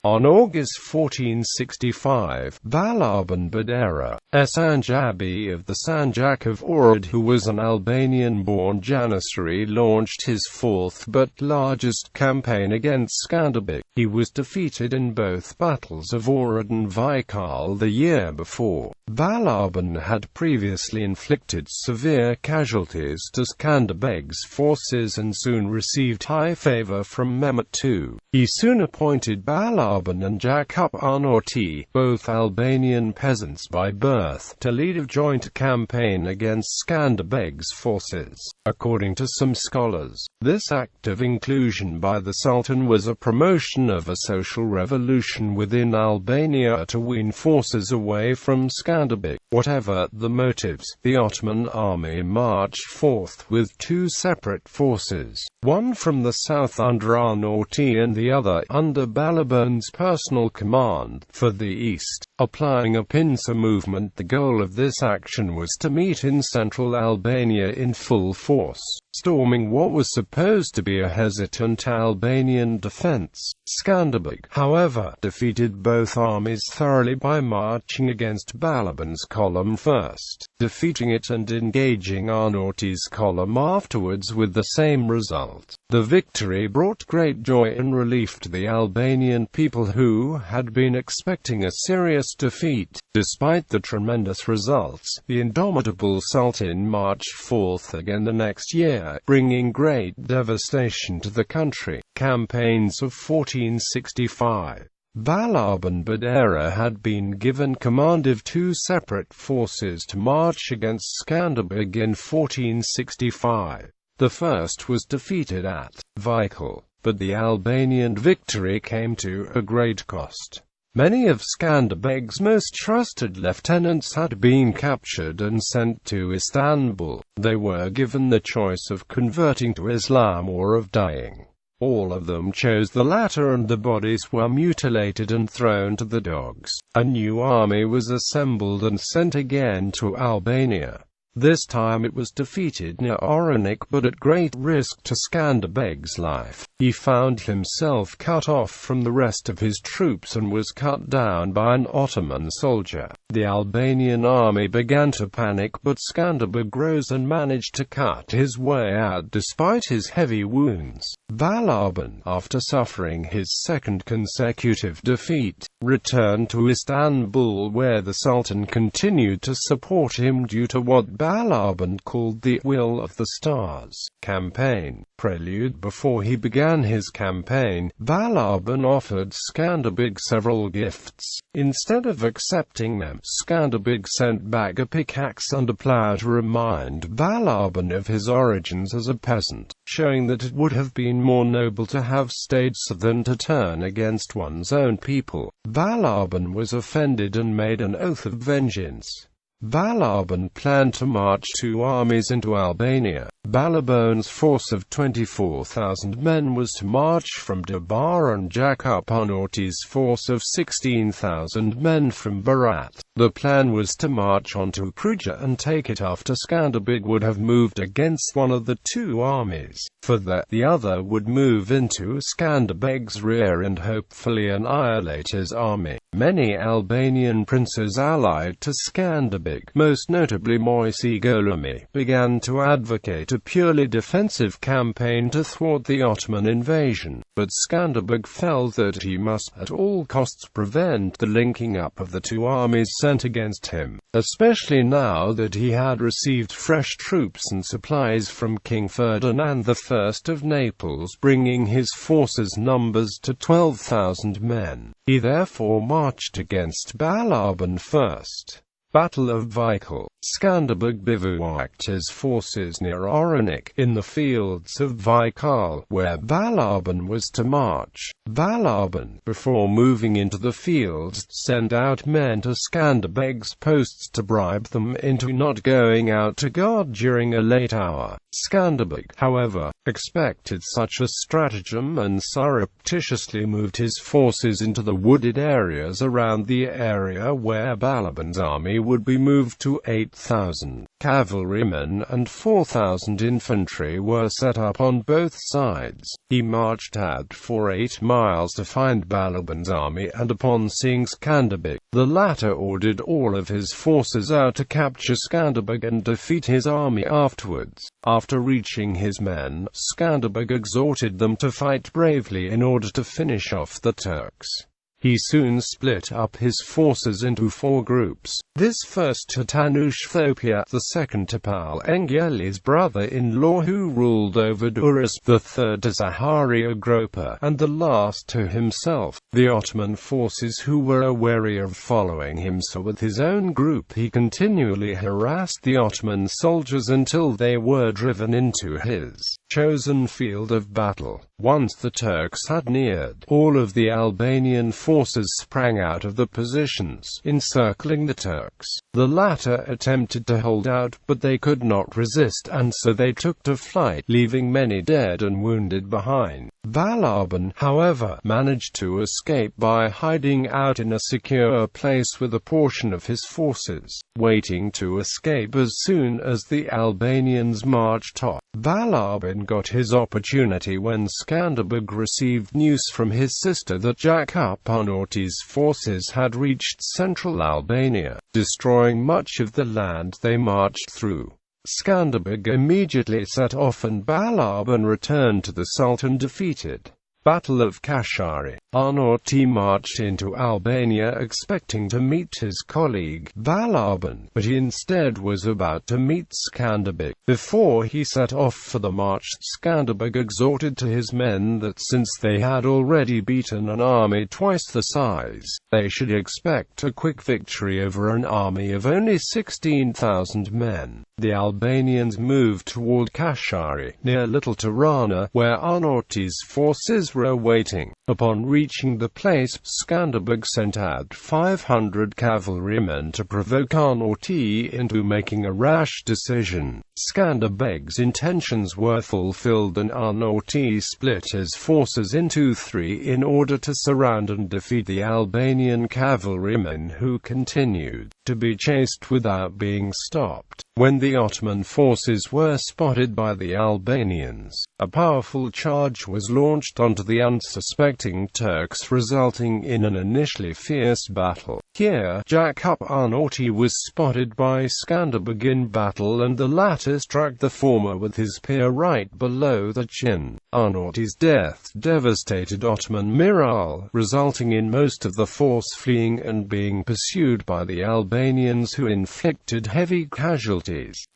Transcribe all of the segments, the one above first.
On August 1465, Ballaban Badera, a sanjakbey of the Sanjak of Ohrid, who was an Albanian-born janissary, launched his fourth but largest campaign against Skanderbeg. He was defeated in both battles of Ohrid and Vajkal the year before. Ballaban had previously inflicted severe casualties to Skanderbeg's forces and soon received high favor from Mehmet II. He soon appointed Ballaban and Jakup Arnauti, both Albanian peasants by birth, to lead a joint campaign against Skanderbeg's forces. According to some scholars, this act of inclusion by the Sultan was a promotion of a social revolution within Albania to wean forces away from Skanderbeg. Whatever the motives, the Ottoman army marched forth with two separate forces, one from the south under Arnauti and the other under Ballaban's personal command, for the east. Applying a pincer movement, the goal of this action was to meet in central Albania in full force, storming what was supposed to be a hesitant Albanian defense. Skanderbeg, however, defeated both armies thoroughly by marching against Ballaban's column first, defeating it and engaging Arnauti's column afterwards with the same result. The victory brought great joy and relief to the Albanian people, who had been expecting a serious defeat. Despite the tremendous results, the indomitable Sultan marched forth again the next year, bringing great devastation to the country. Campaigns of 1465. Ballaban Badera had been given command of two separate forces to march against Skanderbeg in 1465. The first was defeated at Vajkal, but the Albanian victory came to a great cost. Many of Skanderbeg's most trusted lieutenants had been captured and sent to Istanbul. They were given the choice of converting to Islam or of dying. All of them chose the latter, and the bodies were mutilated and thrown to the dogs. A new army was assembled and sent again to Albania. This time it was defeated near Ohrid, but at great risk to Skanderbeg's life. He found himself cut off from the rest of his troops and was cut down by an Ottoman soldier. The Albanian army began to panic, but Skanderbeg rose and managed to cut his way out despite his heavy wounds. Ballaban, after suffering his second consecutive defeat, returned to Istanbul, where the Sultan continued to support him due to what Ballaban called the Will of the Stars campaign. Prelude. Before he began his campaign, Ballaban offered Skanderbeg several gifts. Instead of accepting them, Skanderbeg sent back a pickaxe and a plough to remind Ballaban of his origins as a peasant, showing that it would have been more noble to have stayed than to turn against one's own people. Ballaban was offended and made an oath of vengeance. Ballaban planned to march two armies into Albania. Ballaban's force of 24,000 men was to march from Ballaban and Jakup Arnauti's force of 16,000 men from Berat. The plan was to march on to Pruja and take it after Skanderbeg would have moved against one of the two armies. For that, the other would move into Skanderbeg's rear and hopefully annihilate his army. Many Albanian princes allied to Skanderbeg, most notably Moise Golemi, began to advocate a purely defensive campaign to thwart the Ottoman invasion, but Skanderbeg felt that he must at all costs prevent the linking up of the two armies sent against him, especially now that he had received fresh troops and supplies from King Ferdinand I of Naples, bringing his forces' numbers to 12,000 men. He therefore marched against Ballaban first. Battle of Vajkal. Skanderbeg bivouacked his forces near Ohrid, in the fields of Vajkal, where Ballaban was to march. Ballaban, before moving into the fields, sent out men to Skanderbeg's posts to bribe them into not going out to guard during a late hour. Skanderbeg, however, expected such a stratagem and surreptitiously moved his forces into the wooded areas around the area where Ballaban's army would be moved to 8,000. Cavalrymen and 4,000 infantry were set up on both sides. He marched out for 8 miles to find Ballaban's army, and upon seeing Skanderbeg, the latter ordered all of his forces out to capture Skanderbeg and defeat his army afterwards. After reaching his men, Skanderbeg exhorted them to fight bravely in order to finish off the Turks. He soon split up his forces into 4 groups. This first to Tanush-Thopia, the second to Pal-Engeli's brother-in-law who ruled over Durrës, the third to Zahari-Agropa, and the last to himself. The Ottoman forces who were wary of following him, so with his own group he continually harassed the Ottoman soldiers until they were driven into his chosen field of battle. Once the Turks had neared, all of the Albanian forces sprang out of the positions, encircling the Turks. The latter attempted to hold out, but they could not resist, and so they took to flight, leaving many dead and wounded behind. Ballaban, however, managed to escape by hiding out in a secure place with a portion of his forces, waiting to escape as soon as the Albanians marched off. Ballaban got his opportunity when Skanderbeg received news from his sister that Jakup Arnauti's forces had reached central Albania, destroying much of the land they marched through. Skanderbeg immediately set off and Ballaban returned to the Sultan defeated. Battle of Kashari. Arnauti marched into Albania expecting to meet his colleague, Ballaban, but he instead was about to meet Skanderbeg. Before he set off for the march, Skanderbeg exhorted to his men that since they had already beaten an army twice the size, they should expect a quick victory over an army of only 16,000 men. The Albanians moved toward Kashari, near Little Tirana, where Arnauti's forces were awaiting. Upon reaching the place, Skanderbeg sent out 500 cavalrymen to provoke Arnauti into making a rash decision. Skanderbeg's intentions were fulfilled and Arnauti split his forces into 3 in order to surround and defeat the Albanian cavalrymen who continued to be chased without being stopped. When the Ottoman forces were spotted by the Albanians, a powerful charge was launched onto the unsuspecting Turks, resulting in an initially fierce battle. Here, Jakup Arnauti was spotted by Skanderbeg in battle and the latter struck the former with his spear right below the chin. Arnauti's death devastated Ottoman morale, resulting in most of the force fleeing and being pursued by the Albanians who inflicted heavy casualties.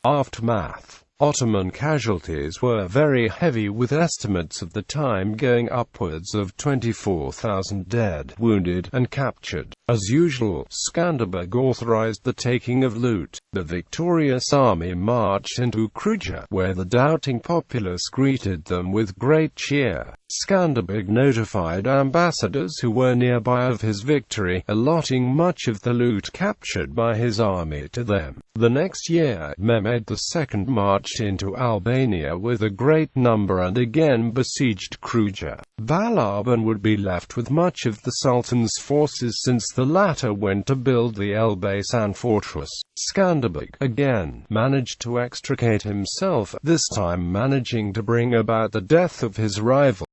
Aftermath. Ottoman casualties were very heavy, with estimates of the time going upwards of 24,000 dead, wounded, and captured. As usual, Skanderbeg authorized the taking of loot. The victorious army marched into Kruja, where the doubting populace greeted them with great cheer. Skanderbeg notified ambassadors who were nearby of his victory, allotting much of the loot captured by his army to them. The next year, Mehmet II marched into Albania with a great number and again besieged Kruja. Ballaban would be left with much of the Sultan's forces since the latter went to build the Elbasan fortress. Skanderbeg, again, managed to extricate himself, this time managing to bring about the death of his rival.